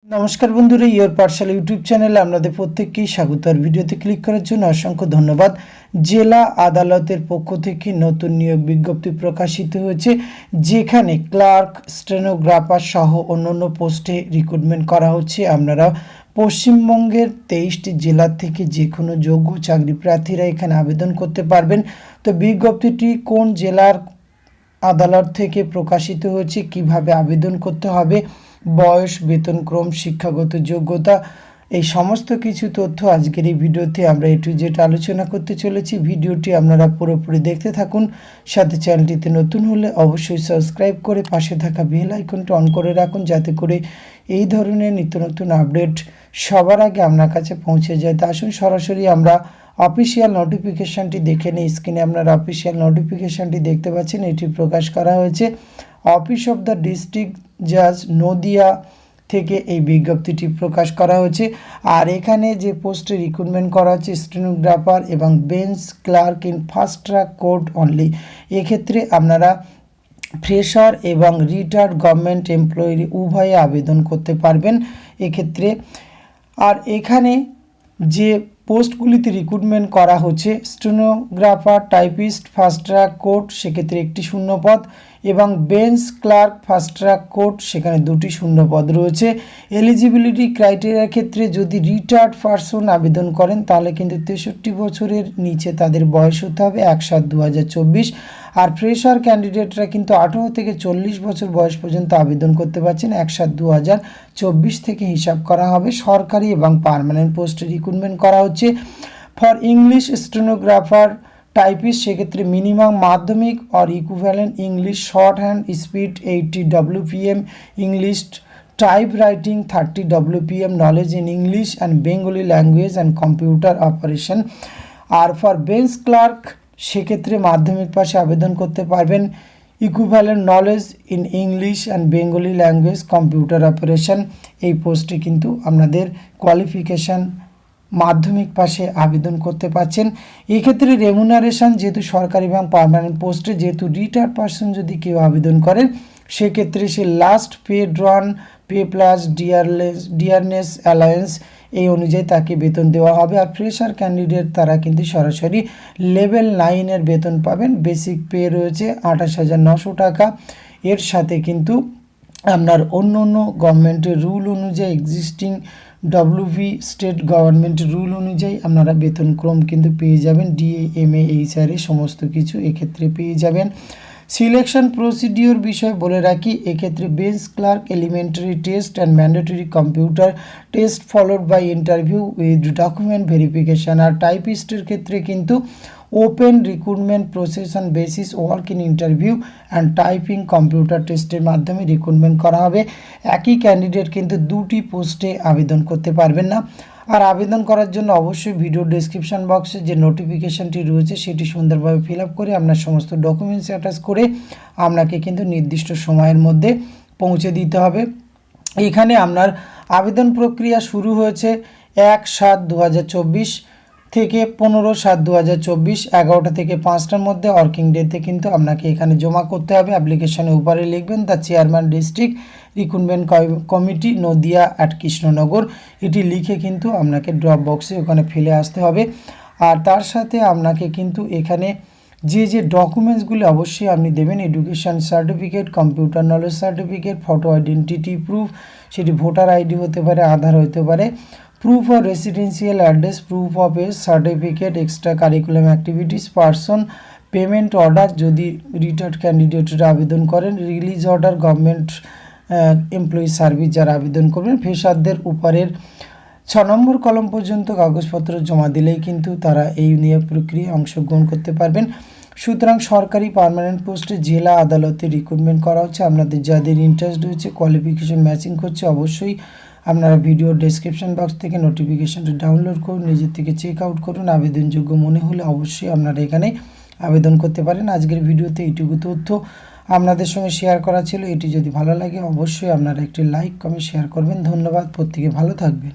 নমস্কার বন্ধুরা, your Pathsala YouTube চ্যানেলে আপনাদের প্রত্যেককেই স্বাগত। আর ভিডিওতে ক্লিক করার জন্য অসংখ্য ধন্যবাদ। জেলা আদালতের পক্ষ থেকে নতুন নিয়োগ বিজ্ঞপ্তি প্রকাশিত হয়েছে, যেখানে ক্লার্ক, স্টেনোগ্রাফার সহ অন্যান্য পোস্টে রিক্রুটমেন্ট করা হচ্ছে। আপনারা পশ্চিমবঙ্গের 23টি জেলা থেকে যে কোনো যোগ্য চাকরি প্রার্থীরা এখানে আবেদন করতে পারবেন। তো বিজ্ঞপ্তিটি কোন জেলার আদালত থেকে প্রকাশিত হয়েছে, কিভাবে আবেদন করতে হবে, বয়স, বেতনক্রম, শিক্ষাগত যোগ্যতা, এই সমস্ত কিছু তথ্য আজকের এই ভিডিওতে আমরা যেটা আলোচনা করতে চলেছি। ভিডিওটি আপনারা পুরোপুরি দেখতে থাকুন। সাথে চ্যানেলটিতে নতুন হলে অবশ্যই সাবস্ক্রাইব করে পাশে থাকা বেল আইকনটা অন করে রাখুন, যাতে করে এই ধরনের নিত্য নতুন আপডেট সবার আগে আপনার কাছে পৌঁছে যায়। তা আসুন সরাসরি আমরা অফিসিয়াল নোটিফিকেশানটি দেখে নিই। স্ক্রিনে আপনারা অফিসিয়াল নোটিফিকেশানটি দেখতে পাচ্ছেন। এটি প্রকাশ করা হয়েছে অফিস অফ দ্য ডিস্ট্রিক্ট জাজ নদিয়া থেকে এই বিজ্ঞপ্তিটি প্রকাশ করা হয়েছে। আর এখানে যে পোস্টে রিক্রুটমেন্ট করা হচ্ছে স্টেনোগ্রাফার এবং bench clerk in fast track court only. এক্ষেত্রে আপনারা ফ্রেশার এবং রিটায়ার্ড গভর্নমেন্ট এমপ্লয়ি উভয়ে আবেদন করতে পারবেন এক্ষেত্রে। আর এখানে যে পোস্টগুলিতে রিক্রুটমেন্ট করা হচ্ছে stenographer, typist, fast track court, সেক্ষেত্রে একটি শূন্যপদ, এবং bench clerk fast track court, সেখানে দুটি শূন্যপদ রয়েছে। এলিজিবিলিটি ক্রাইটেরিয়ার ক্ষেত্রে যদি রিটায়ার্ড পারসন আবেদন করেন তাহলে কিন্তু 63 বছরের নিচে তাদের বয়স হতে হবে 1/7/2024। আর ফ্রেশার ক্যান্ডিডেটরা কিন্তু 18 থেকে 40 বছর বয়স পর্যন্ত আবেদন করতে পারছেন। 1/7/2024 থেকে হিসাব করা হবে। সরকারি এবং পার্মানেন্ট পোস্টে রিক্রুটমেন্ট করা হচ্ছে। ফর ইংলিশ স্টেনোগ্রাফার, টাইপিস্ট, সেক্ষেত্রে minimum Madhyamik or equivalent English, shorthand speed 80 WPM, English type writing 30 WPM, knowledge in English and Bengali language and computer operation. আর ফর বেঞ্চ ক্লার্ক, সেক্ষেত্রে মাধ্যমিক পাশে আবেদন করতে পারবেন, equivalent knowledge in English and Bengali language computer operation. এই পোস্টে কিন্তু আপনাদের কোয়ালিফিকেশান মাধ্যমিক পাশে আবেদন করতে পারছেন। এক্ষেত্রে রেমুনারেশন যেহেতু সরকারি এবং পার্মানেন্ট পোস্টে, যেহেতু রিটায়ার্ড পারসন যদি কেউ আবেদন করেন সেক্ষেত্রে সে last pay drawn pay plus dearness allowance এই অনুযায়ী তাকে বেতন দেওয়া হবে। আর ফ্রেশার ক্যান্ডিডেট তারা কিন্তু সরাসরি লেভেল 9-এর বেতন পাবেন। বেসিক পে রয়েছে 28,900 টাকা। এর সাথে কিন্তু আপনার অন্য অন্য গভর্নমেন্টের রুল অনুযায়ী, এক্সিস্টিং WV স্টেট গভর্নমেন্টের রুল অনুযায়ী আপনারা বেতনক্রম কিন্তু পেয়ে যাবেন। DA, MA, HR সমস্ত কিছু এক্ষেত্রে পেয়ে যাবেন। সিলেকশন প্রসিডিওর বিষয় বলে রাখি, এক্ষেত্রে bench clerk elementary test and mandatory computer test followed by interview with document verification. আর টাইপিস্টের ক্ষেত্রে কিন্তু open recruitment process on basis work in interview and typing computer টেস্টের মাধ্যমে রিক্রুটমেন্ট করা হবে। একই ক্যান্ডিডেট কিন্তু দুটি পোস্টে আবেদন করতে পারবেন না। আর আবেদন করার জন্য অবশ্যই ভিডিও ডেসক্রিপশন বক্সে যে নোটিফিকেশানটি রয়েছে সেটি সুন্দরভাবে ফিল আপ করে আপনার সমস্ত ডকুমেন্টস অ্যাটাচ করে আপনাকে কিন্তু নির্দিষ্ট সময়ের মধ্যে পৌঁছে দিতে হবে। এখানে আপনার আবেদন প্রক্রিয়া শুরু হয়েছে 1/7/2024 থেকে 15/7/2024 11টা থেকে 5টার মধ্যে ওয়ার্কিং ডেতে কিন্তু আপনাকে এখানে জমা করতে হবে। অ্যাপ্লিকেশনের উপরে লিখবেন the chairman district recruitment committee Nadia @ Krishnanagar. এটি লিখে কিন্তু আপনাকে ড্রপ বক্সে ওখানে ফেলে আসতে হবে। আর তার সাথে আপনাকে কিন্তু এখানে যে যে ডকুমেন্টসগুলি অবশ্যই আপনি দেবেন, education certificate, computer knowledge certificate, photo identity proof, সেটি ভোটার আইডি হতে পারে, আধার হতে পারে, proof of residential address, proof of age, certificate, extra curriculum activities, person, payment order যদি রিটায়ার্ড ক্যান্ডিডেটরা আবেদন করেন, release order, government employee service যারা আবেদন করবেন, ফ্রেশারদের উপরের 6 নম্বর কলম পর্যন্ত কাগজপত্র জমা দিলেই কিন্তু তারা এই নিয়োগ প্রক্রিয়ায় অংশগ্রহণ করতে পারবেন। সুতরাং সরকারি পার্মানেন্ট পোস্টে জেলা আদালতে রিক্রুটমেন্ট করা হচ্ছে। আপনাদের যাদের ইন্টারেস্ট রয়েছে, কোয়ালিফিকেশন ম্যাচিং করছে, অবশ্যই আপনারা ভিডিও ডেসক্রিপশন বক্স থেকে নোটিফিকেশানটা ডাউনলোড করুন, নিজের থেকে চেক আউট করুন। আবেদনযোগ্য মনে হলে অবশ্যই আপনারা এখানে আবেদন করতে পারেন। আজকের ভিডিওতে এইটুকু তথ্য আপনাদের সঙ্গে শেয়ার করা ছিল। এটি যদি ভালো লাগে অবশ্যই আপনারা একটি লাইক, কমেন্ট, শেয়ার করবেন। ধন্যবাদ, প্রত্যেকে ভালো থাকবেন।